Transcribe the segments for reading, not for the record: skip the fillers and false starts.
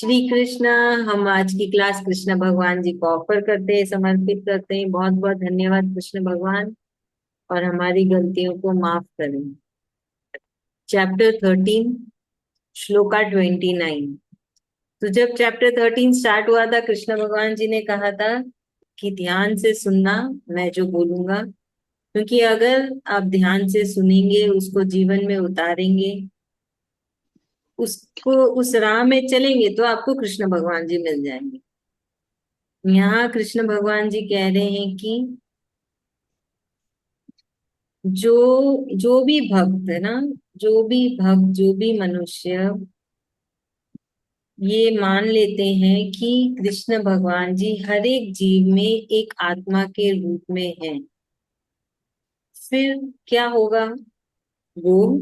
श्री कृष्ण। हम आज की क्लास कृष्ण भगवान जी को ऑफर करते हैं, समर्पित करते हैं। बहुत बहुत धन्यवाद कृष्ण भगवान, और हमारी गलतियों को माफ करें। चैप्टर 13, श्लोका 29। तो जब चैप्टर 13 स्टार्ट हुआ था, कृष्ण भगवान जी ने कहा था कि ध्यान से सुनना मैं जो बोलूंगा, क्योंकि अगर आप ध्यान से सुनेंगे, उसको जीवन में उतारेंगे, उसको उस राह में चलेंगे, तो आपको कृष्ण भगवान जी मिल जाएंगे। यहाँ कृष्ण भगवान जी कह रहे हैं कि जो जो भी भक्त है ना, जो भी भक्त, जो भी मनुष्य ये मान लेते हैं कि कृष्ण भगवान जी हर एक जीव में एक आत्मा के रूप में है, फिर क्या होगा? वो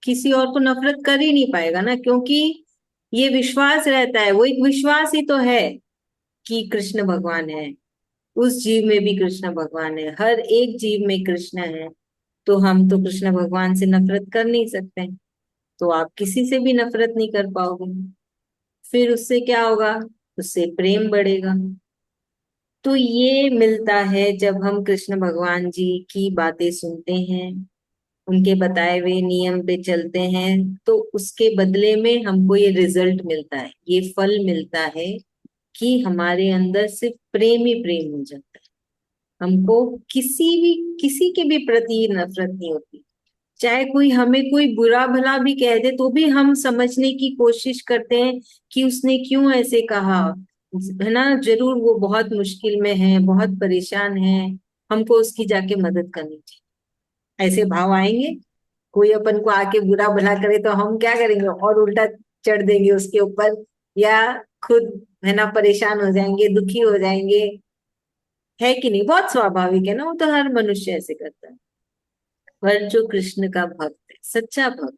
किसी और को नफरत कर ही नहीं पाएगा ना, क्योंकि ये विश्वास रहता है। वो एक विश्वास ही तो है कि कृष्ण भगवान है। उस जीव में भी कृष्ण भगवान है, हर एक जीव में कृष्ण है। तो हम तो कृष्ण भगवान से नफरत कर नहीं सकते, तो आप किसी से भी नफरत नहीं कर पाओगे। फिर उससे क्या होगा? उससे प्रेम बढ़ेगा। तो ये मिलता है जब हम कृष्ण भगवान जी की बातें सुनते हैं, उनके बताए हुए नियम पे चलते हैं, तो उसके बदले में हमको ये रिजल्ट मिलता है, ये फल मिलता है कि हमारे अंदर सिर्फ प्रेम ही प्रेम हो जाता है। हमको किसी के भी प्रति नफरत नहीं होती। चाहे कोई हमें कोई बुरा भला भी कह दे, तो भी हम समझने की कोशिश करते हैं कि उसने क्यों ऐसे कहा, है ना। जरूर वो बहुत मुश्किल में है, बहुत परेशान है, हमको उसकी जाके मदद करनी चाहिए, ऐसे भाव आएंगे। कोई अपन को आके बुरा भला करे तो हम क्या करेंगे? और उल्टा चढ़ देंगे उसके ऊपर, या खुद, है ना, परेशान हो जाएंगे, दुखी हो जाएंगे। है कि नहीं? बहुत स्वाभाविक है ना, वो तो हर मनुष्य ऐसे करता है। पर जो कृष्ण का भक्त है, सच्चा भक्त,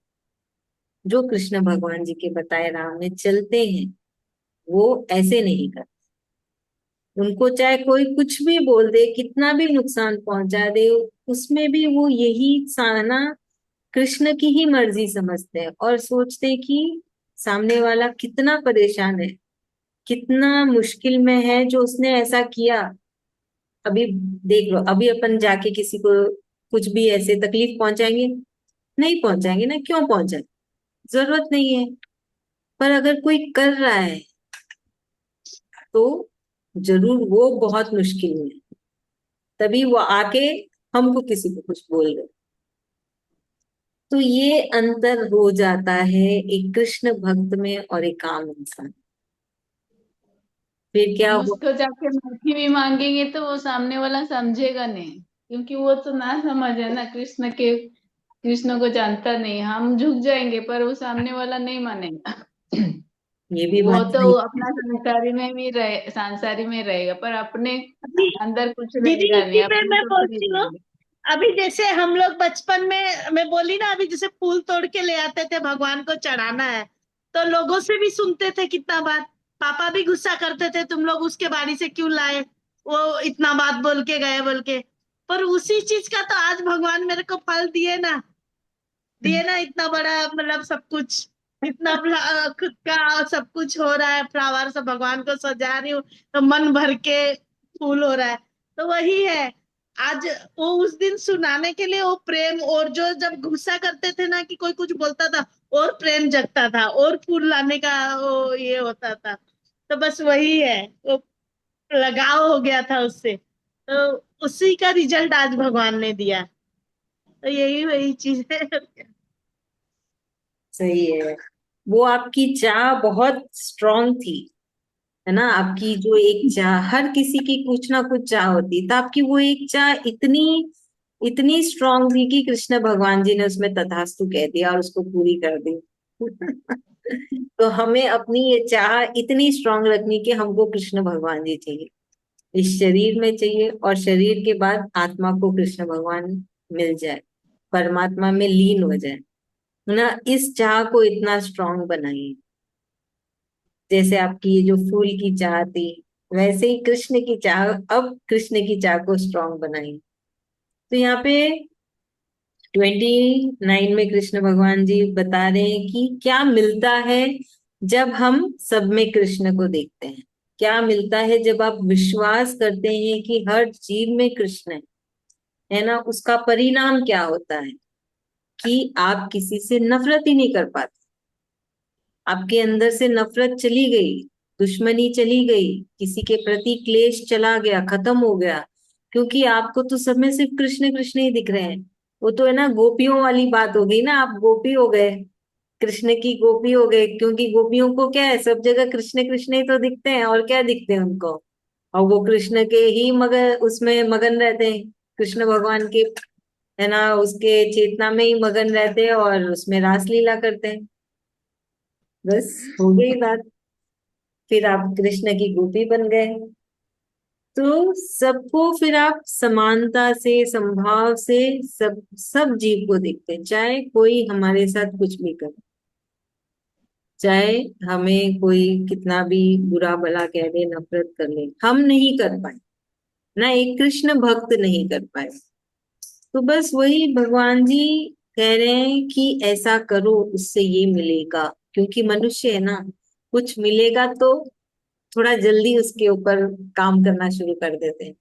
जो कृष्ण भगवान जी के बताए राह में चलते हैं, वो ऐसे नहीं करते। उनको चाहे कोई कुछ भी बोल दे, कितना भी नुकसान पहुंचा दे, उसमें भी वो यही साना कृष्ण की ही मर्जी समझते हैं, और सोचते हैं कि सामने वाला कितना परेशान है, कितना मुश्किल में है जो उसने ऐसा किया। अभी देख लो, अभी अपन जाके किसी को कुछ भी ऐसे तकलीफ पहुंचाएंगे? नहीं पहुंचाएंगे ना। क्यों पहुंचाए? जरूरत नहीं है। पर अगर कोई कर रहा है, तो जरूर वो बहुत मुश्किल में है, तभी वो आके हमको किसी को कुछ बोल रहे। तो ये अंतर हो जाता है एक कृष्ण भक्त में और एक आम इंसान। फिर क्या हम हो? उसको जाके माफी भी मांगेंगे तो वो सामने वाला समझेगा नहीं, क्योंकि वो तो ना समझ है ना, कृष्ण को जानता नहीं। हम झुक जाएंगे पर वो सामने वाला नहीं मानेगा। ये भी वो बात तो सही है। अपना सांसारी में रहेगा, पर अपने अभी अंदर कुछ दीदी रहेगा नहीं, इसी पे अपने मैं तो फ्री बोलती हूँ। रहेंगे। अभी जैसे हम लोग बचपन में, मैं बोली ना, अभी जैसे फूल तोड़ के ले आते थे, भगवान को चढ़ाना है, तो लोगों से भी सुनते थे कितना बात। पापा भी गुस्सा करते थे, तुम लोग उसके बाड़ी से क्यों लाए, वो इतना बात बोल के गए बोल के। पर उसी चीज का तो आज भगवान मेरे को फल दिए ना, दिए ना, इतना बड़ा मतलब सब कुछ, इतना खुद का सब कुछ हो रहा है, फ्लावर से भगवान को सजा रही हूँ तो मन भर के फूल हो रहा है। तो वही है आज। वो उस दिन सुनाने के लिए वो प्रेम, और जो जब गुस्सा करते थे ना कि कोई कुछ बोलता था, और प्रेम जगता था, और फूल लाने का वो ये होता था। तो बस वही है, वो लगाव हो गया था उससे, तो उसी का रिजल्ट आज भगवान ने दिया। तो यही वही चीज है। सही है। वो आपकी चाह बहुत स्ट्रांग थी, है ना। आपकी जो एक चाह, हर किसी की कुछ ना कुछ चाह होती, तो आपकी वो एक चाह इतनी इतनी स्ट्रांग थी कि कृष्ण भगवान जी ने उसमें तथास्तु कह दिया और उसको पूरी कर दी। तो हमें अपनी ये चाह इतनी स्ट्रांग रखनी कि हमको कृष्ण भगवान जी चाहिए, इस शरीर में चाहिए, और शरीर के बाद आत्मा को कृष्ण भगवान मिल जाए, परमात्मा में लीन हो जाए, है ना। इस चाह को इतना स्ट्रांग बनाइए। जैसे आपकी ये जो फूल की चाह थी, वैसे ही कृष्ण की चाह, अब कृष्ण की चाह को स्ट्रांग बनाइए। तो यहाँ पे 29 में कृष्ण भगवान जी बता रहे हैं कि क्या मिलता है जब हम सब में कृष्ण को देखते हैं, क्या मिलता है जब आप विश्वास करते हैं कि हर जीव में कृष्ण है ना, उसका परिणाम क्या होता है कि आप किसी से नफरत ही नहीं कर पाते। आपके अंदर से नफरत चली गई, दुश्मनी चली गई, किसी के प्रति क्लेश चला गया, खत्म हो गया। क्योंकि आपको तो सब में सिर्फ कृष्ण कृष्ण ही दिख रहे हैं। वो तो है ना, गोपियों वाली बात हो गई ना, आप गोपी हो गए, कृष्ण की गोपी हो गए। क्योंकि गोपियों को क्या है, सब जगह कृष्ण कृष्ण ही तो दिखते हैं, और क्या दिखते हैं उनको। और वो कृष्ण के ही मगन, उसमें मगन रहते हैं, कृष्ण भगवान के, है ना, उसके चेतना में ही मगन रहते हैं और उसमें रासलीला करते हैं। बस हो गई बात, फिर आप कृष्ण की गोपी बन गए। तो सबको फिर आप समानता से, संभाव से सब सब जीव को देखते हैं, चाहे कोई हमारे साथ कुछ भी करे, चाहे हमें कोई कितना भी बुरा भला कह दे, नफरत कर ले, हम नहीं कर पाए ना, एक कृष्ण भक्त नहीं कर पाए। तो बस वही भगवान जी कह रहे हैं कि ऐसा करो, उससे ये मिलेगा। क्योंकि मनुष्य है ना, कुछ मिलेगा तो थोड़ा जल्दी उसके ऊपर काम करना शुरू कर देते हैं।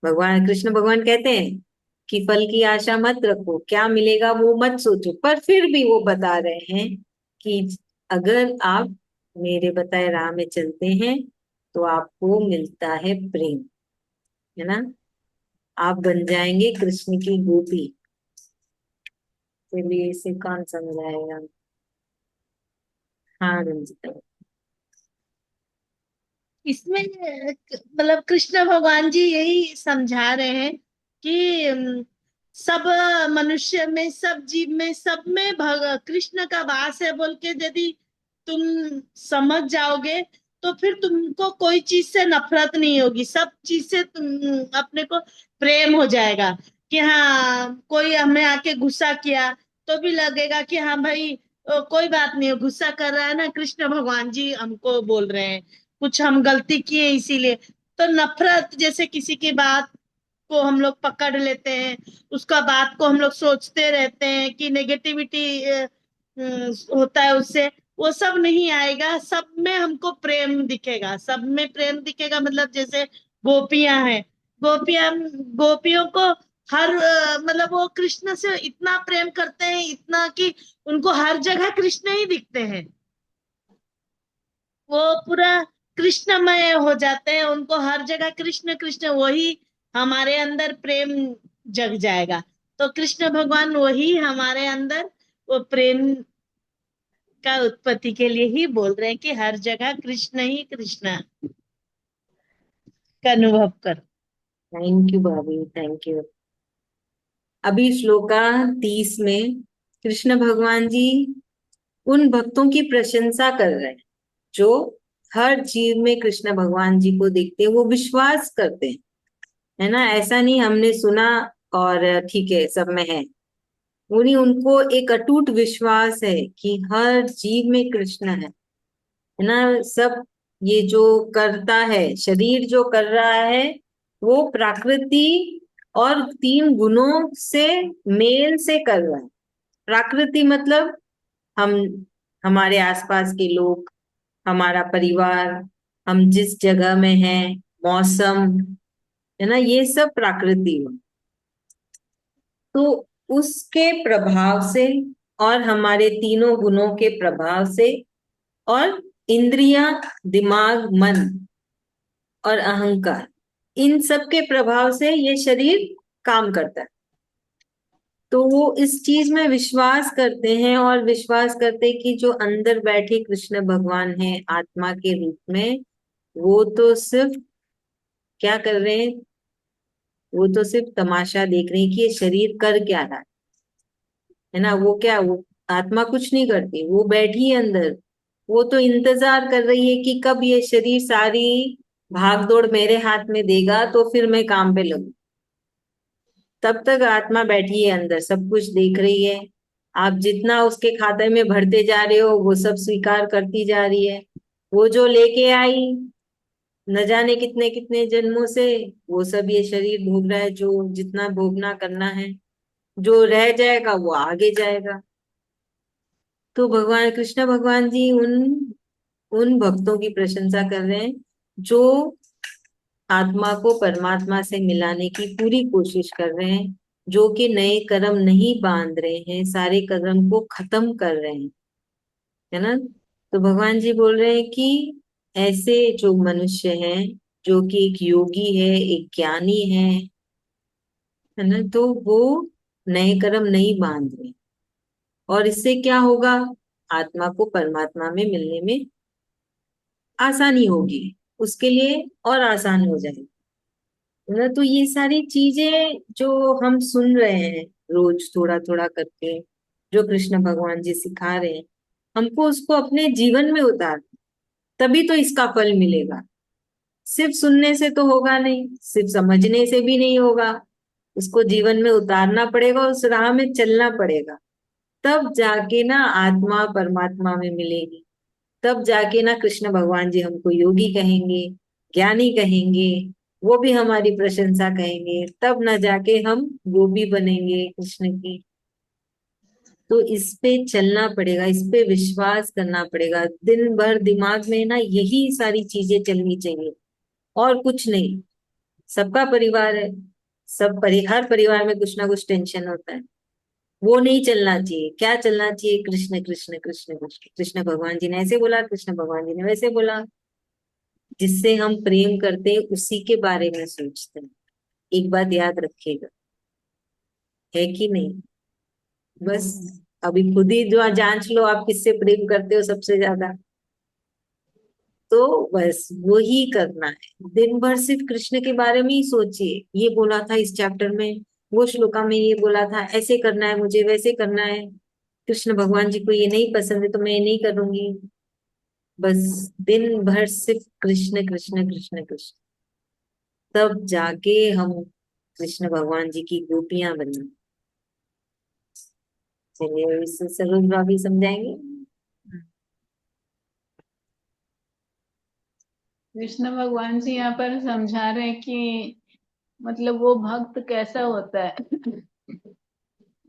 भगवान कृष्ण भगवान कहते हैं कि फल की आशा मत रखो, क्या मिलेगा वो मत सोचो। पर फिर भी वो बता रहे हैं कि अगर आप मेरे बताए राह में चलते हैं तो आपको मिलता है प्रेम, है ना, आप बन जाएंगे कृष्ण की गोपी। चलिए इसे कौन समझाएगा। हाँ रंजिता। इसमें मतलब कृष्ण भगवान जी यही समझा रहे हैं कि सब मनुष्य में, सब जीव में, सब में कृष्ण का वास है बोल के यदि तुम समझ जाओगे तो फिर तुमको कोई चीज से नफरत नहीं होगी, सब चीज से तुम अपने को प्रेम हो जाएगा। कि हाँ, कोई हमें आके गुस्सा किया तो भी लगेगा कि हाँ भाई, कोई बात नहीं, गुस्सा कर रहा है ना, कृष्ण भगवान जी हमको बोल रहे हैं, कुछ हम गलती किए इसीलिए। तो नफरत जैसे किसी की बात को हम लोग पकड़ लेते हैं, उसका बात को हम लोग सोचते रहते हैं कि नेगेटिविटी होता है उससे, वो सब नहीं आएगा। सब में हमको प्रेम दिखेगा, सब में प्रेम दिखेगा। मतलब जैसे गोपियां हैं, गोपियां, गोपियों को हर मतलब वो कृष्ण से इतना प्रेम करते हैं, इतना कि उनको हर जगह कृष्ण ही दिखते हैं। वो पूरा कृष्णमय हो जाते हैं, उनको हर जगह कृष्ण कृष्ण, वही हमारे अंदर प्रेम जग जाएगा। तो कृष्ण भगवान वही हमारे अंदर वो प्रेम का उत्पत्ति के लिए ही बोल रहे हैं कि हर जगह कृष्ण ही कृष्ण का अनुभव करो। थैंक यू भाभी, थैंक यू। अभी श्लोका 30 में कृष्ण भगवान जी उन भक्तों की प्रशंसा कर रहे हैं जो हर जीव में कृष्ण भगवान जी को देखते हैं, वो विश्वास करते हैं, है ना। ऐसा नहीं हमने सुना और ठीक है सब में है, उन्हीं उनको एक अटूट विश्वास है कि हर जीव में कृष्ण है ना। सब ये जो करता है, शरीर जो कर रहा है, वो प्रकृति और 3 गुणों से मेल से कर रहा है। प्रकृति मतलब हम, हमारे आसपास के लोग, हमारा परिवार, हम जिस जगह में हैं, मौसम, है ना, ये सब प्रकृति है। तो उसके प्रभाव से और हमारे 3 गुणों के प्रभाव से और इंद्रियां, दिमाग, मन और अहंकार, इन सब के प्रभाव से ये शरीर काम करता है। तो वो इस चीज में विश्वास करते हैं और विश्वास करते हैं कि जो अंदर बैठे कृष्ण भगवान है आत्मा के रूप में, वो तो सिर्फ क्या कर रहे हैं, वो तो सिर्फ तमाशा देख रहे हैं कि ये शरीर कर क्या रहा है ना। वो क्या, वो आत्मा कुछ नहीं करती, वो बैठी है अंदर, वो तो इंतजार कर रही है कि कब ये शरीर सारी भाग दौड़ मेरे हाथ में देगा तो फिर मैं काम पे लगूं। तब तक आत्मा बैठी है अंदर, सब कुछ देख रही है। आप जितना उसके खाते में भरते जा रहे हो वो सब स्वीकार करती जा रही है। वो जो लेके आई न जाने कितने कितने जन्मों से, वो सब ये शरीर भोग रहा है, जो जितना भोगना करना है। जो रह जाएगा वो आगे जाएगा। तो भगवान कृष्ण भगवान जी उन उन भक्तों की प्रशंसा कर रहे हैं जो आत्मा को परमात्मा से मिलाने की पूरी कोशिश कर रहे हैं, जो कि नए कर्म नहीं बांध रहे हैं, सारे कर्म को खत्म कर रहे हैं, है ना। तो भगवान जी बोल रहे हैं कि ऐसे जो मनुष्य हैं, जो कि एक योगी है, एक ज्ञानी है ना, तो वो नए कर्म नहीं बांध रहे। और इससे क्या होगा? आत्मा को परमात्मा में मिलने में आसानी होगी, उसके लिए और आसान हो जाएगी, है ना। तो ये सारी चीजें जो हम सुन रहे हैं रोज थोड़ा थोड़ा करके, जो कृष्ण भगवान जी सिखा रहे हैं, हमको उसको अपने जीवन में उतार, तभी तो इसका फल मिलेगा। सिर्फ सुनने से तो होगा नहीं, सिर्फ समझने से भी नहीं होगा, उसको जीवन में उतारना पड़ेगा, उस राह में चलना पड़ेगा। तब जाके ना आत्मा परमात्मा में मिलेगी, तब जाके ना कृष्ण भगवान जी हमको योगी कहेंगे, ज्ञानी कहेंगे, वो भी हमारी प्रशंसा कहेंगे, तब ना जाके हम गोपी बनेंगे कृष्ण की। तो इस पे चलना पड़ेगा, इस पे विश्वास करना पड़ेगा, दिन भर दिमाग में ना यही सारी चीजें चलनी चाहिए, और कुछ नहीं। सबका परिवार है, हर परिवार में कुछ ना कुछ टेंशन होता है, वो नहीं चलना चाहिए। क्या चलना चाहिए? कृष्ण कृष्ण कृष्ण कृष्ण, कृष्ण भगवान जी ने ऐसे बोला, कृष्ण भगवान जी ने वैसे बोला। जिससे हम प्रेम करते हैं उसी के बारे में सोचते हैं, एक बात याद रखिएगा, है कि नहीं। बस अभी खुद ही जो जांच लो, आप किससे प्रेम करते हो सबसे ज्यादा, तो बस वो ही करना है। दिन भर सिर्फ कृष्ण के बारे में ही सोचिए, ये बोला था इस चैप्टर में, वो श्लोका में ये बोला था, ऐसे करना है मुझे, वैसे करना है, कृष्ण भगवान जी को ये नहीं पसंद है तो मैं ये नहीं करूंगी। बस दिन भर सिर्फ कृष्ण कृष्ण कृष्ण कृष्ण, तब जाके हम कृष्ण भगवान जी की गोपियां बने। चलिए इसे सरोज भाभी समझाएंगे। कृष्ण भगवान जी यहाँ पर समझा रहे हैं कि मतलब वो भक्त कैसा होता है,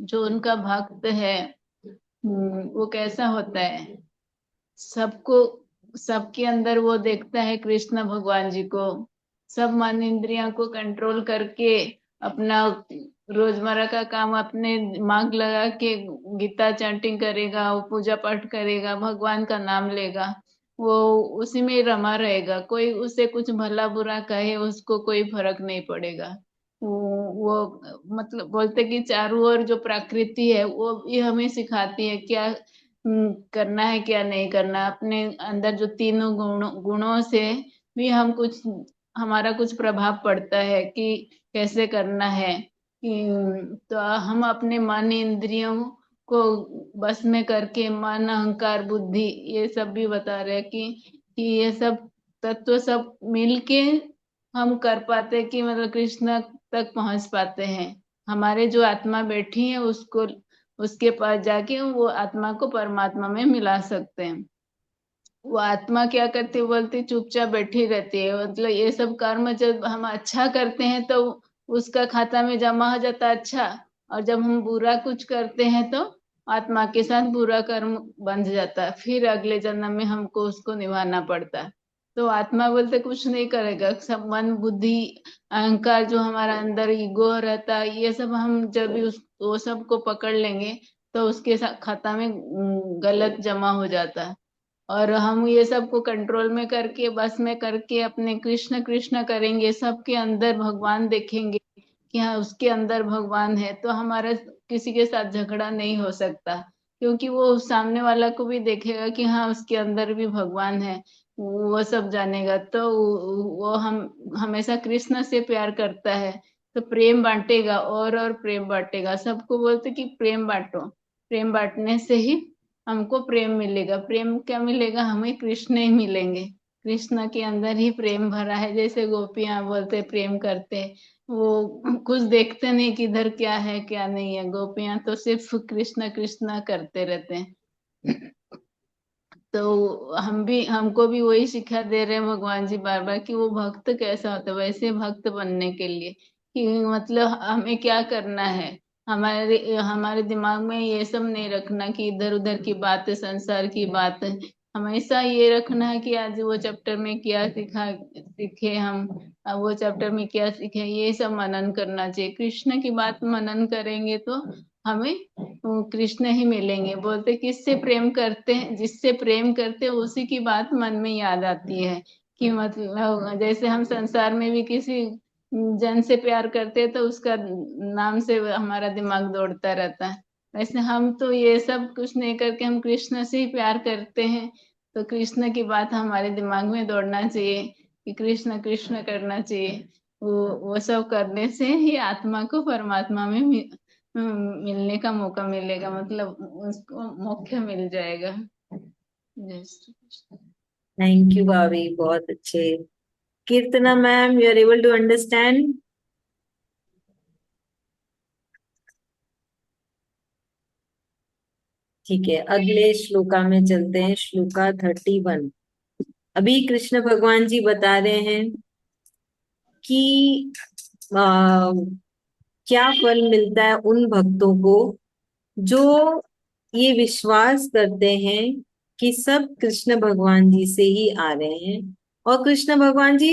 जो उनका भक्त है, वो कैसा होता है। सबको, सबके अंदर वो देखता है कृष्ण भगवान जी को। सब मन इंद्रियों को कंट्रोल करके अपना रोजमर्रा का काम अपने दिमाग लगा के गीता चैंटिंग करेगा, वो पूजा पाठ करेगा, भगवान का नाम लेगा, वो उसी में रमा रहेगा। कोई उसे कुछ भला बुरा कहे उसको कोई फर्क नहीं पड़ेगा। मतलब बोलते कि चारों ओर जो प्रकृति है वो भी हमें सिखाती है क्या करना है क्या नहीं करना। अपने अंदर जो तीनों गुणों से भी हम कुछ, हमारा कुछ प्रभाव पड़ता है कि कैसे करना है। तो हम अपने मन इंद्रियों को बस में करके, मन अहंकार बुद्धि ये सब भी बता रहे हैं कि ये सब तत्व सब मिलके हम कर पाते हैं कि मतलब कृष्ण तक पहुंच पाते हैं। हमारे जो आत्मा बैठी है उसको, उसके पास जाके वो आत्मा को परमात्मा में मिला सकते हैं। वो आत्मा क्या करती है, बोलती चुपचाप बैठी रहती है। मतलब ये सब कर्म जब हम अच्छा करते हैं तो उसका खाता में जमा हो जाता है अच्छा, और जब हम बुरा कुछ करते हैं तो आत्मा के साथ बुरा कर्म बंध जाता है, फिर अगले जन्म में हमको उसको निभाना पड़ता है। तो आत्मा बोलते कुछ नहीं करेगा, सब मन बुद्धि अहंकार जो हमारा अंदर ईगो रहता है, ये सब हम जब भी उस वो सब को पकड़ लेंगे तो उसके साथ खाता में गलत जमा हो जाता है। और हम ये सब को कंट्रोल में करके, बस में करके अपने कृष्ण कृष्ण करेंगे, सबके अंदर भगवान देखेंगे कि हाँ उसके अंदर भगवान है, तो हमारा किसी के साथ झगड़ा नहीं हो सकता। क्योंकि वो सामने वाला को भी देखेगा कि हाँ उसके अंदर भी भगवान है, वो सब जानेगा। तो वो हम हमेशा कृष्ण से प्यार करता है, तो प्रेम बांटेगा और प्रेम बांटेगा। सबको बोलते कि प्रेम बांटो, प्रेम बांटने से ही हमको प्रेम मिलेगा। प्रेम क्या मिलेगा? हमें कृष्ण ही मिलेंगे। कृष्ण के अंदर ही प्रेम भरा है। जैसे गोपियां बोलते प्रेम करते, वो कुछ देखते नहीं कि इधर क्या है क्या नहीं है। गोपियां तो सिर्फ कृष्ण कृष्ण करते रहते हैं। तो हम भी, हमको भी वही शिक्षा दे रहे हैं भगवान जी बार बार कि वो भक्त कैसा होता है, वैसे भक्त बनने के लिए कि मतलब हमें क्या करना है। हमारे हमारे दिमाग में ये सब नहीं रखना कि इधर उधर की बात, संसार की बात हमेशा ये रखना है कि आज वो चैप्टर में क्या सीखे हम, अब वो चैप्टर में क्या सीखे, ये सब मनन करना चाहिए। कृष्ण की बात मनन करेंगे तो हमें वो कृष्ण ही मिलेंगे। बोलते किससे प्रेम करते हैं, जिससे प्रेम करते हैं उसी की बात मन में याद आती है। कि मतलब जैसे हम संसार में भी किसी जन से प्यार करते हैं तो उसका नाम से हमारा दिमाग दौड़ता रहता है। वैसे हम तो ये सब कुछ नहीं करके हम कृष्ण से ही प्यार करते हैं, तो कृष्ण की बात हमारे दिमाग में दौड़ना चाहिए कि कृष्ण कृष्ण करना चाहिए। वो सब करने से ही आत्मा को परमात्मा में मिलने का मौका मिलेगा, मतलब उसको मोक्ष मिल जाएगा। जय श्री कृष्ण। थैंक यू भाभी, बहुत अच्छे। Keerthana ma'am, you are able to understand? ठीक है, अगले श्लोका में चलते हैं, श्लोका 31। अभी कृष्ण भगवान जी बता रहे हैं कि आ, क्या फल मिलता है उन भक्तों को जो ये विश्वास करते हैं कि सब कृष्ण भगवान जी से ही आ रहे हैं, और कृष्ण भगवान जी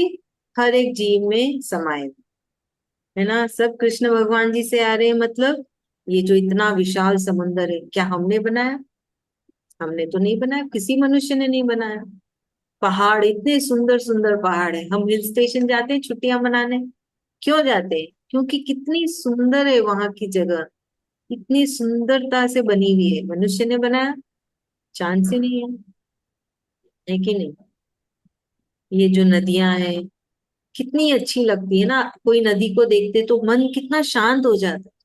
हर एक जीव में समाये हुए, है ना। सब कृष्ण भगवान जी से आ रहे हैं, मतलब ये जो इतना विशाल समुंदर है, क्या हमने बनाया? हमने तो नहीं बनाया, किसी मनुष्य ने नहीं बनाया। पहाड़, इतने सुंदर सुंदर पहाड़ है। हम हिल स्टेशन जाते हैं छुट्टियां मनाने, क्यों जाते हैं? क्योंकि कितनी सुंदर है वहां की जगह, इतनी सुंदरता से बनी हुई है। मनुष्य ने बनाया? चांस ही नहीं है कि नहीं? ये जो नदियां हैं कितनी अच्छी लगती है ना, कोई नदी को देखते तो मन कितना शांत हो जाता है।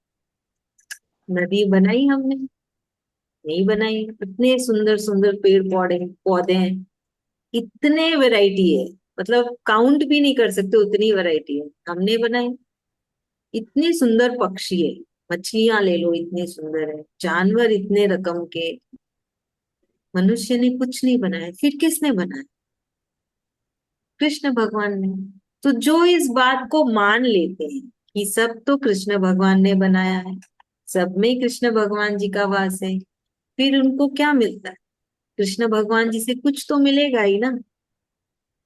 नदी बनाई हमने? नहीं बनाई। इतने सुंदर सुंदर पेड़ पौधे पौधे हैं, इतने वैरायटी है, मतलब काउंट भी नहीं कर सकते, उतनी वैरायटी है, हमने बनाई। इतने सुंदर पक्षी है, मछलियां ले लो इतनी सुंदर है, जानवर इतने रकम के। मनुष्य ने कुछ नहीं बनाया, फिर किसने बनाया? कृष्ण भगवान ने। तो जो इस बात को मान लेते हैं कि सब तो कृष्ण भगवान ने बनाया है, सब में कृष्ण भगवान जी का वास है, फिर उनको क्या मिलता है? कृष्ण भगवान जी से कुछ तो मिलेगा ही ना।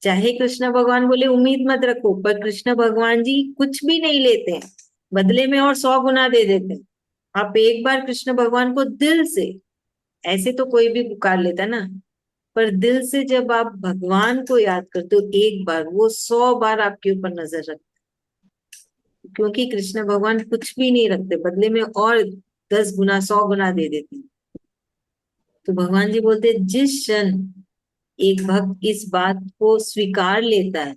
चाहे कृष्ण भगवान बोले उम्मीद मत रखो, पर कृष्ण भगवान जी कुछ भी नहीं लेते हैं, बदले में और 100 गुना दे देते हैं। आप एक बार कृष्ण भगवान को दिल से, ऐसे तो कोई भी पुकार लेता ना, पर दिल से जब आप भगवान को याद करते हो एक बार, वो 100 बार आपके ऊपर नजर रखते, क्योंकि कृष्ण भगवान कुछ भी नहीं रखते, बदले में और 10 गुना 100 गुना दे देते हैं। तो भगवान जी बोलते जिस क्षण एक भक्त इस बात को स्वीकार लेता है,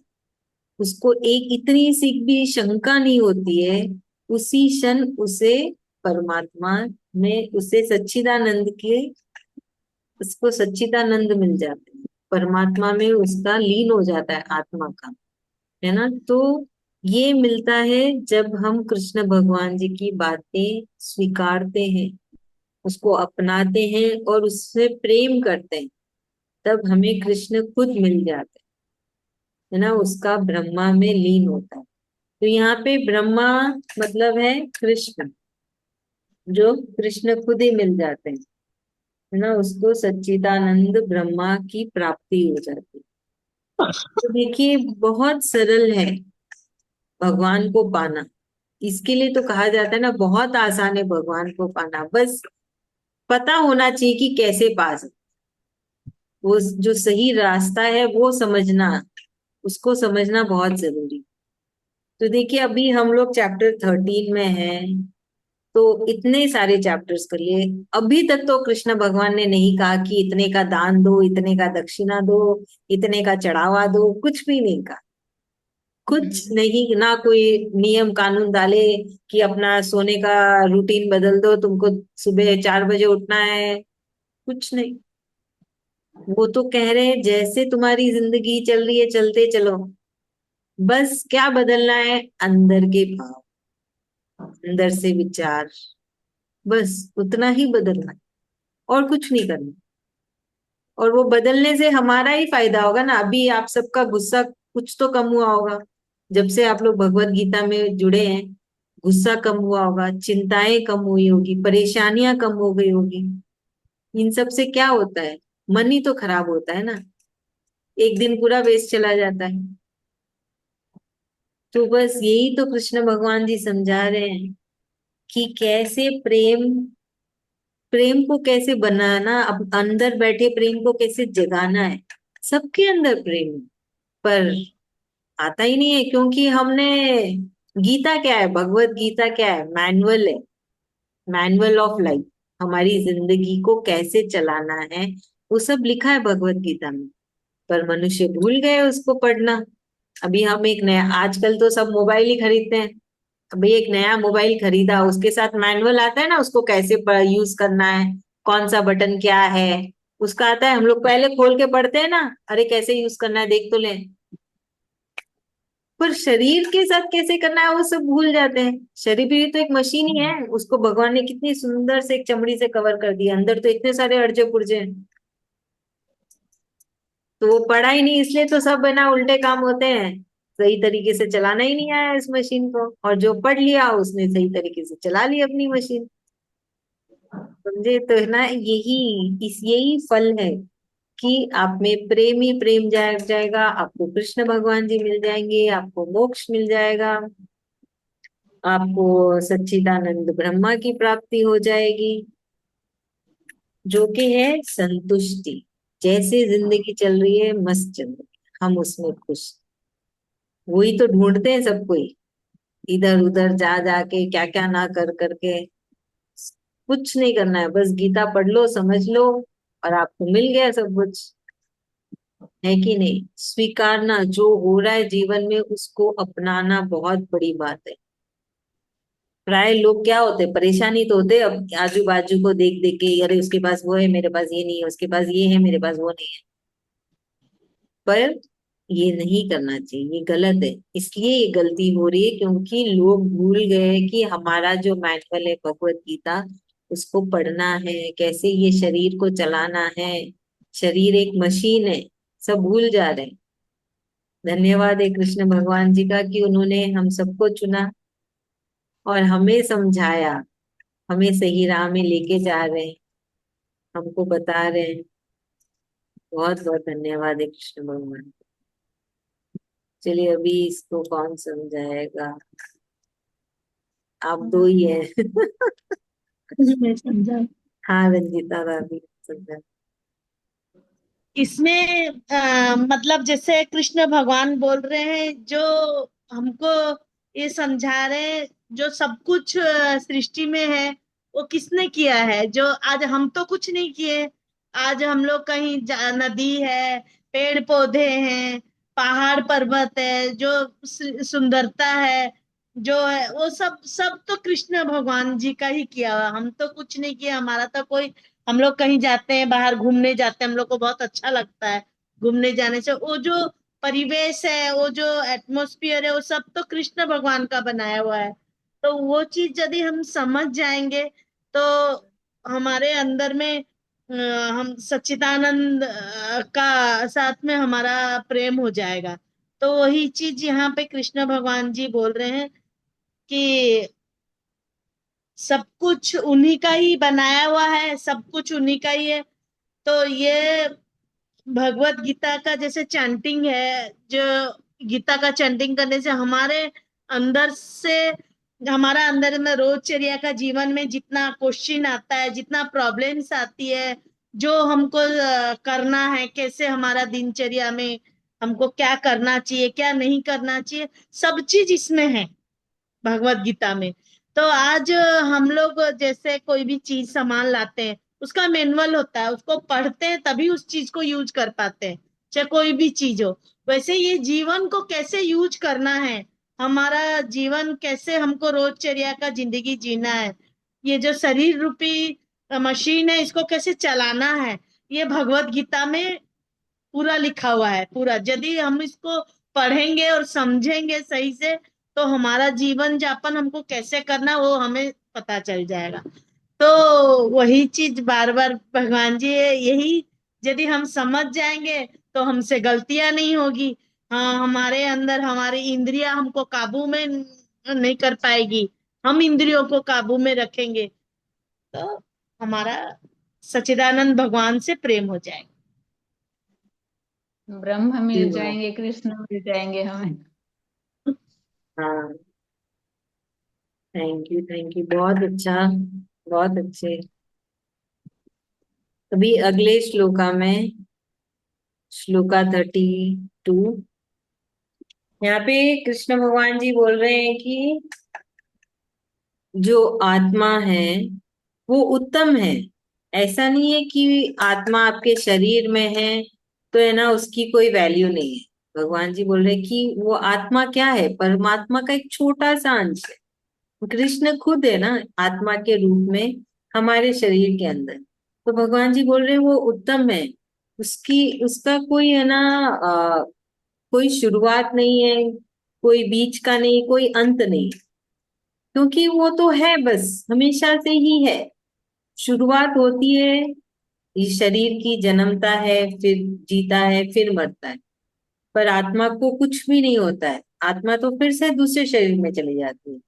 उसको एक इतनी सी भी शंका नहीं होती है, उसी क्षण उसे परमात्मा में, उसे सच्चिदानंद के, उसको सच्चिदानंद मिल जाते हैं, परमात्मा में उसका लीन हो जाता है आत्मा का, है ना। तो ये मिलता है जब हम कृष्ण भगवान जी की बातें स्वीकारते हैं, उसको अपनाते हैं और उससे प्रेम करते हैं, तब हमें कृष्ण खुद मिल जाते हैं, है ना। उसका ब्रह्मा में लीन होता है। तो यहाँ पे ब्रह्मा मतलब है कृष्ण, जो कृष्ण खुद ही मिल जाते हैं, है ना। उसको सच्चिदानंद ब्रह्मा की प्राप्ति हो जाती है। तो देखिए, बहुत सरल है भगवान को पाना। इसके लिए तो कहा जाता है ना, बहुत आसान है भगवान को पाना, बस पता होना चाहिए कि कैसे पा सकते। वो जो सही रास्ता है वो समझना, उसको समझना बहुत जरूरी। तो देखिए, अभी हम लोग चैप्टर 13 में हैं, तो इतने सारे चैप्टर्स कर लिए। अभी तक तो कृष्ण भगवान ने नहीं कहा कि इतने का दान दो, इतने का दक्षिणा दो, इतने का चढ़ावा दो, कुछ भी नहीं कहा। कुछ नहीं, ना कोई नियम कानून डाले कि अपना सोने का रूटीन बदल दो, तुमको सुबह 4 बजे उठना है, कुछ नहीं। वो तो कह रहे हैं जैसे तुम्हारी जिंदगी चल रही है चलते चलो, बस क्या बदलना है? अंदर के भाव, अंदर से विचार, बस उतना ही बदलना है, और कुछ नहीं करना। और वो बदलने से हमारा ही फायदा होगा ना। अभी आप सबका गुस्सा कुछ तो कम हुआ होगा, जब से आप लोग भगवत गीता में जुड़े हैं। गुस्सा कम हुआ होगा, चिंताएं कम हुई होगी, परेशानियां कम हो गई होगी। इन सब से क्या होता है? मन ही तो खराब होता है ना, एक दिन पूरा वेस्ट चला जाता है। तो बस यही तो कृष्ण भगवान जी समझा रहे हैं कि कैसे प्रेम, प्रेम को कैसे बनाना, अब अंदर बैठे प्रेम को कैसे जगाना है। सबके अंदर प्रेम है, पर आता ही नहीं है, क्योंकि हमने, गीता क्या है, भगवत गीता क्या है, मैनुअल है, मैनुअल ऑफ लाइफ, हमारी जिंदगी को कैसे चलाना है, वो सब लिखा है भगवत गीता में। पर मनुष्य भूल गए उसको पढ़ना। अभी हम एक नया, आजकल तो सब मोबाइल ही खरीदते हैं, अभी एक नया मोबाइल खरीदा, उसके साथ मैनुअल आता है ना, उसको कैसे यूज करना है, कौन सा बटन क्या है, उसका आता है। हम लोग पहले खोल के पढ़ते हैं ना, अरे कैसे यूज करना है देख तो ले, पर शरीर के साथ कैसे करना है वो सब भूल जाते हैं। शरीर भी तो एक मशीन ही है, उसको भगवान ने कितनी सुंदर से एक चमड़ी से कवर कर दिया, अंदर तो इतने सारे अर्जे पुर्जे हैं। तो वो पढ़ा ही नहीं, इसलिए तो सब है ना उल्टे काम होते हैं, सही तरीके से चलाना ही नहीं आया इस मशीन को, और जो पढ़ लिया उसने सही तरीके से चला ली अपनी मशीन। समझे तो है ना, यही फल है कि आप में प्रेम ही प्रेम जाग जाएगा, आपको कृष्ण भगवान जी मिल जाएंगे, आपको मोक्ष मिल जाएगा, आपको सच्चिदानंद ब्रह्मा की प्राप्ति हो जाएगी, जो कि है संतुष्टि। जैसे जिंदगी चल रही है मस्त चल रही है, हम उसमें खुश। वही तो ढूंढते हैं सब कोई, इधर उधर जा जाके क्या क्या ना कर करके। कुछ नहीं करना है, बस गीता पढ़ लो, समझ लो, और आपको मिल गया सब कुछ। है कि नहीं? स्वीकारना जो हो रहा है जीवन में, उसको अपनाना बहुत बड़ी बात है। प्राय लोग क्या होते हैं, परेशानी तो होते हैं अब आजू बाजू को देख देख के, अरे उसके पास वो है मेरे पास ये नहीं है, उसके पास ये है मेरे पास वो नहीं है। पर ये नहीं करना चाहिए, ये गलत है। इसलिए ये गलती हो रही है क्योंकि लोग भूल गए कि हमारा जो मैनुअल है भगवत गीता, उसको पढ़ना है, कैसे ये शरीर को चलाना है। शरीर एक मशीन है, सब भूल जा रहे हैं। धन्यवाद है कृष्ण भगवान जी का कि उन्होंने हम सबको चुना और हमें समझाया, हमें सही राह में लेके जा रहे हैं, हमको बता रहे हैं। बहुत बहुत धन्यवाद है कृष्ण भगवान। चलिए अभी इसको कौन समझाएगा, आप दो ही है। मैं समझा। हाँ रंजीता भाभी समझा। इसमें मतलब जैसे कृष्ण भगवान बोल रहे हैं, जो हमको ये समझा रहे हैं, जो सब कुछ सृष्टि में है वो किसने किया है, जो आज हम तो कुछ नहीं किए। आज हम लोग कहीं नदी है, पेड़ पौधे हैं, पहाड़ पर्वत है, जो सुंदरता है, जो है वो सब सब तो कृष्ण भगवान जी का ही किया हुआ। हम तो कुछ नहीं किया, हमारा तो कोई, हम लोग कहीं जाते हैं, बाहर घूमने जाते हैं, हम लोग को बहुत अच्छा लगता है घूमने जाने से। वो जो परिवेश है, वो जो एटमोस्फियर है, वो सब तो कृष्ण भगवान का बनाया हुआ है। तो वो चीज यदि हम समझ जाएंगे तो हमारे अंदर में हम सच्चिदानंद का साथ में हमारा प्रेम हो जाएगा। तो वही चीज यहाँ पे कृष्ण भगवान जी बोल रहे हैं कि सब कुछ उन्हीं का ही बनाया हुआ है, सब कुछ उन्हीं का ही है। तो ये भगवत गीता का जैसे चैंटिंग है, जो गीता का चैंटिंग करने से हमारे अंदर से, हमारा अंदर में रोजचर्या का जीवन में जितना क्वेश्चन आता है, जितना प्रॉब्लम्स आती है, जो हमको करना है, कैसे हमारा दिनचर्या में हमको क्या करना चाहिए, क्या नहीं करना चाहिए, सब चीज इसमें है भगवत गीता में। तो आज हम लोग जैसे कोई भी चीज सामान लाते हैं, उसका मैनुअल होता है, उसको पढ़ते हैं तभी उस चीज को यूज कर पाते हैं, चाहे कोई भी चीज हो। वैसे ये जीवन को कैसे यूज करना है, हमारा जीवन कैसे हमको रोजचर्या का जिंदगी जीना है, ये जो शरीर रूपी मशीन है, इसको कैसे चलाना है, ये भगवत गीता में पूरा लिखा हुआ है। पूरा यदि हम इसको पढ़ेंगे और समझेंगे सही से, तो हमारा जीवन यापन हमको कैसे करना वो हमें पता चल जाएगा। तो वही चीज बार बार भगवान जी यही, यदि हम समझ जाएंगे तो हमसे गलतियां नहीं होगी। हाँ, हमारे अंदर हमारी इंद्रियां हमको काबू में नहीं कर पाएगी, हम इंद्रियों को काबू में रखेंगे तो हमारा सच्चिदानंद भगवान से प्रेम हो जाएगा। ब्रह्म की मिल बात। जाएंगे, कृष्ण मिल जाएंगे हमें। हाँ, थैंक यू, बहुत अच्छा, बहुत अच्छे। अभी अगले श्लोका में, श्लोका 32, यहाँ पे कृष्ण भगवान जी बोल रहे हैं कि जो आत्मा है वो उत्तम है। ऐसा नहीं है कि आत्मा आपके शरीर में है तो है ना उसकी कोई वैल्यू नहीं है। भगवान जी बोल रहे हैं कि वो आत्मा क्या है, परमात्मा का एक छोटा सा अंश है। कृष्ण खुद है ना आत्मा के रूप में हमारे शरीर के अंदर। तो भगवान जी बोल रहे हैं वो उत्तम है। उसकी उसका कोई है ना कोई शुरुआत नहीं है, कोई बीच का नहीं, कोई अंत नहीं। क्योंकि वो तो है, बस हमेशा से ही है। शुरुआत होती है इस शरीर की, जन्मता है, फिर जीता है, फिर मरता है। पर आत्मा को कुछ भी नहीं होता है। आत्मा तो फिर से दूसरे शरीर में चली जाती है।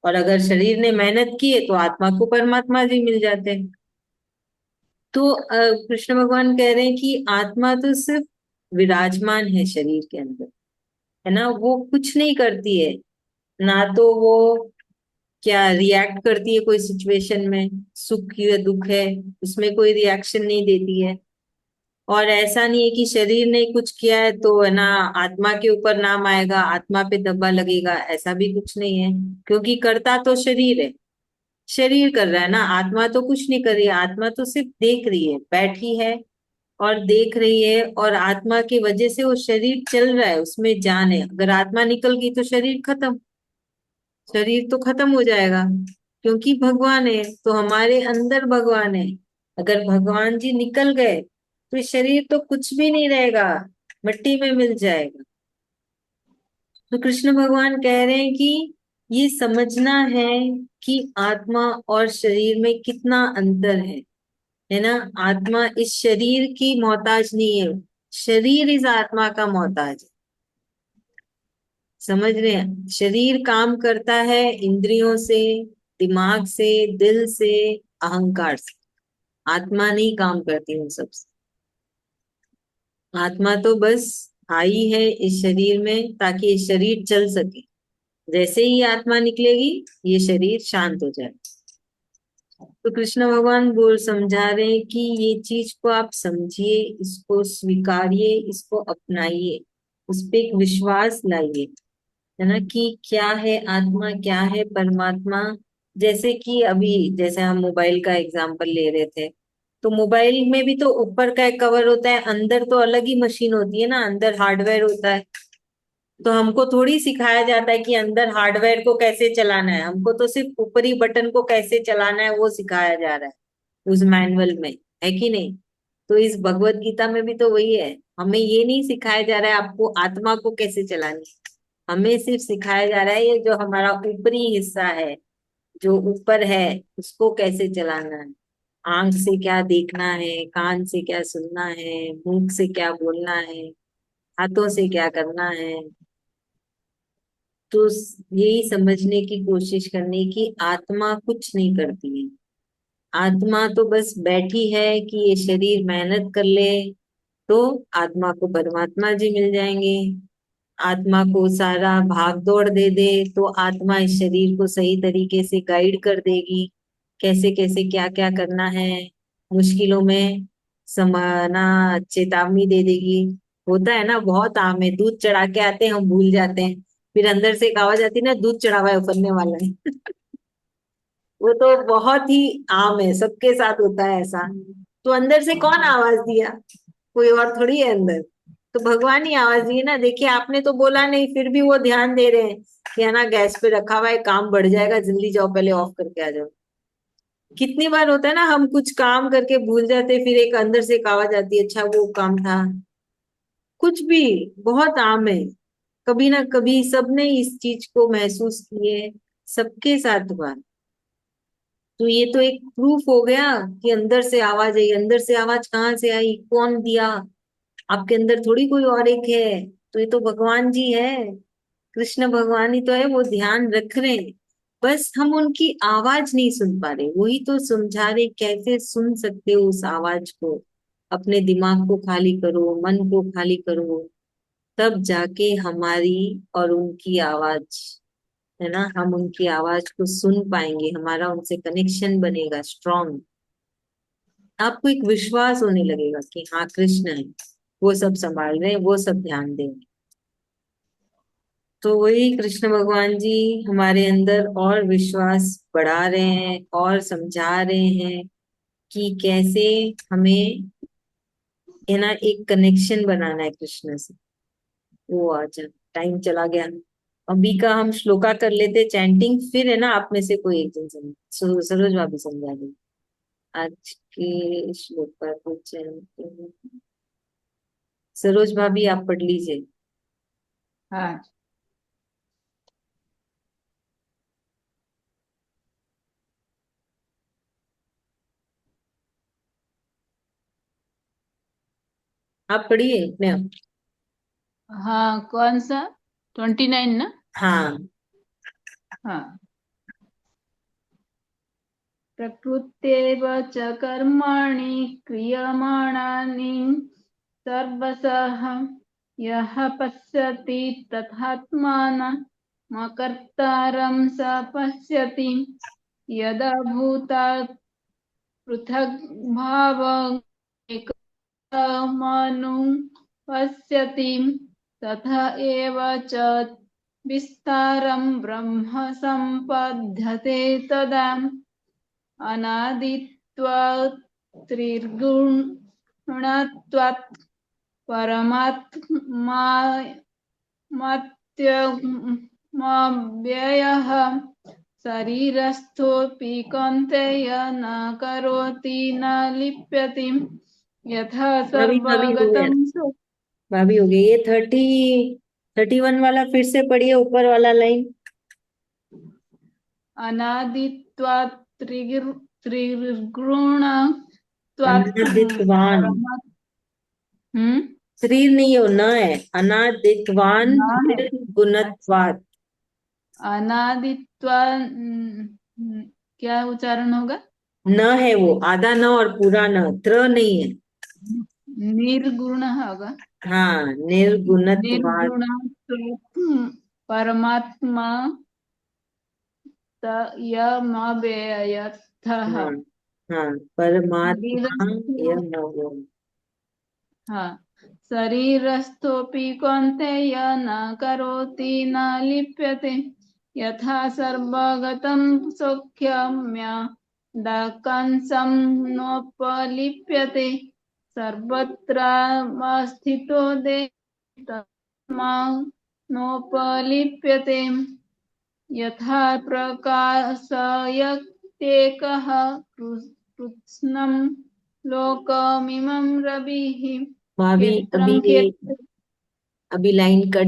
और अगर शरीर ने मेहनत की है तो आत्मा को परमात्मा जी मिल जाते हैं। तो कृष्ण भगवान कह रहे हैं कि आत्मा तो सिर्फ विराजमान है शरीर के अंदर, है ना। वो कुछ नहीं करती है, ना तो वो क्या रिएक्ट करती है कोई सिचुएशन में, सुख या दुख है उसमें कोई रिएक्शन नहीं देती है। और ऐसा नहीं है कि शरीर ने कुछ किया है तो है ना आत्मा के ऊपर नाम आएगा, आत्मा पे दब्बा लगेगा, ऐसा भी कुछ नहीं है। क्योंकि करता तो शरीर है, शरीर कर रहा है ना, आत्मा तो कुछ नहीं कर रही है। आत्मा तो सिर्फ देख रही है, बैठी है और देख रही है। और आत्मा की वजह से वो शरीर चल रहा है, उसमें जान है। अगर आत्मा निकल गई तो शरीर खत्म, शरीर तो खत्म हो जाएगा। क्योंकि भगवान है तो हमारे अंदर भगवान है। अगर भगवान जी निकल गए तो शरीर तो कुछ भी नहीं रहेगा, मिट्टी में मिल जाएगा। तो कृष्ण भगवान कह रहे हैं कि ये समझना है कि आत्मा और शरीर में कितना अंतर है ना। आत्मा इस शरीर की मोहताज नहीं है, शरीर इस आत्मा का मोहताज है। समझ रहे हैं, शरीर काम करता है इंद्रियों से, दिमाग से, दिल से, अहंकार से। आत्मा नहीं काम करती उन सब से। आत्मा तो बस आई है इस शरीर में ताकि ये शरीर चल सके। जैसे ही आत्मा निकलेगी ये शरीर शांत हो जाए। तो कृष्ण भगवान बोल समझा रहे हैं कि ये चीज को आप समझिए, इसको स्वीकारिए, इसको अपनाइए, उस पे एक विश्वास लाइए, है ना। कि क्या है आत्मा, क्या है परमात्मा। जैसे कि अभी जैसे हम मोबाइल का एग्जांपल ले रहे थे, तो मोबाइल में भी तो ऊपर का एक कवर होता है, अंदर तो अलग ही मशीन होती है ना, अंदर हार्डवेयर होता है। तो हमको थोड़ी सिखाया जाता है कि अंदर हार्डवेयर को कैसे चलाना है, हमको तो सिर्फ ऊपरी बटन को कैसे चलाना है वो सिखाया जा रहा है उस मैनुअल में, है कि नहीं। तो इस भगवत गीता में भी तो वही है। हमें ये नहीं सिखाया जा रहा है आपको आत्मा को कैसे चलानी है। हमें सिर्फ सिखाया जा रहा है ये जो हमारा ऊपरी हिस्सा है, जो ऊपर है, उसको कैसे चलाना है। आंख से क्या देखना है, कान से क्या सुनना है, मुंह से क्या बोलना है, हाथों से क्या करना है। तो यही समझने की कोशिश करनी कि आत्मा कुछ नहीं करती है। आत्मा तो बस बैठी है कि ये शरीर मेहनत कर ले तो आत्मा को परमात्मा जी मिल जाएंगे। आत्मा को सारा भाग दौड़ दे दे तो आत्मा इस शरीर को सही तरीके से गाइड कर देगी, कैसे कैसे क्या क्या करना है। मुश्किलों में समाना, चेतावनी दे देगी। होता है ना, बहुत आम है, दूध चढ़ा के आते हैं हम भूल जाते हैं, फिर अंदर से एक आवाज आती है ना, दूध चढ़ा हुआ है उतरने वाला है। वो तो बहुत ही आम है, सबके साथ होता है ऐसा। तो अंदर से कौन आवाज दिया, कोई और थोड़ी है अंदर, तो भगवान ही आवाज दिए ना। देखिए आपने तो बोला नहीं, फिर भी वो ध्यान दे रहे हैं कि है ना गैस पे रखा हुआ है, काम बढ़ जाएगा, जल्दी जाओ पहले ऑफ करके आ जाओ। कितनी बार होता है ना हम कुछ काम करके भूल जाते, फिर एक अंदर से एक आवाज आती है, अच्छा वो काम था। कुछ भी, बहुत आम है। कभी ना कभी सबने इस चीज को महसूस किए, सबके साथ हुआ। तो ये तो एक प्रूफ हो गया कि अंदर से आवाज आई। अंदर से आवाज कहाँ से आई, कौन दिया, आपके अंदर थोड़ी कोई और एक है। तो ये तो भगवान जी है, कृष्ण भगवान ही तो है, वो ध्यान रख रहे हैं। बस हम उनकी आवाज नहीं सुन पा रहे, वही तो समझा रहे कैसे सुन सकते हो उस आवाज को। अपने दिमाग को खाली करो, मन को खाली करो, तब जाके हमारी और उनकी आवाज, है ना, हम उनकी आवाज को सुन पाएंगे, हमारा उनसे कनेक्शन बनेगा स्ट्रांग। आपको एक विश्वास होने लगेगा कि हाँ कृष्ण है, वो सब संभाल रहे हैं, वो सब ध्यान देंगे। तो वही कृष्ण भगवान जी हमारे अंदर और विश्वास बढ़ा रहे हैं और समझा रहे हैं कि कैसे हमें, है ना, एक कनेक्शन बनाना है कृष्ण से। वो आज टाइम चला गया। अभी का हम श्लोका कर लेते चैंटिंग, फिर है ना आप में से कोई एक जन सरोज भाभी समझा दें आज के श्लोका को चैंटिंग। सरोज भाभी आप पढ़ लीजिए। हाँ। आप पढ़िए अपने आप। हाँ, कौन सा? 29 ना? हाँ। हाँ। प्रकृत्येव च कर्माणि क्रियमाणानि सर्वशः यः पश्यति तथात्मानं कर्तारं स पश्यति। यदा भूतात् पृथग्भावं एकमनुपश्यति तथा एव च विस्तारं ब्रह्म सम्पद्यते। तदा अनादित्वात् त्रिगुणत्वात् परमात्मात्यमव्ययः शरीरस्थोऽपि कौन्तेय न करोति न लिप्यति यथा भाभी हो गया, सर्वगतं भाभी हो गया। ये 31 वाला फिर से पढ़िए, ऊपर वाला लाइन। अनादित्वात् त्रिगुणत्वात् अनादित्वान, हम्म शरीर नहीं हो, न है, अनादित्वान ना है। गुणत्वात्। अनादित्वा क्या उच्चारण होगा? न है वो, आधा न और पूरा न, त्र नहीं है। निर्गुण होगा। हाँ, निर्गुणत्वात्। निर्गुण परमात्मा यमव्ययर्थः। हाँ हाँ, परमात्मा शरीरस्थो, यम हो। हाँ, शरीरस्थोऽपि कौन्तेय न करोति न लिप्यते यथा सर्वगतं सौख्यम्यदकंसं नोपलिप्यते सर्वत्रावस्थितो देहात्मा नोपलिप्यते यथा प्रकाशयत्येकः कृत्स्नं लोकमिमं रविः भाभी क्षेत्रं क्षेत्र। अभी लाइन कट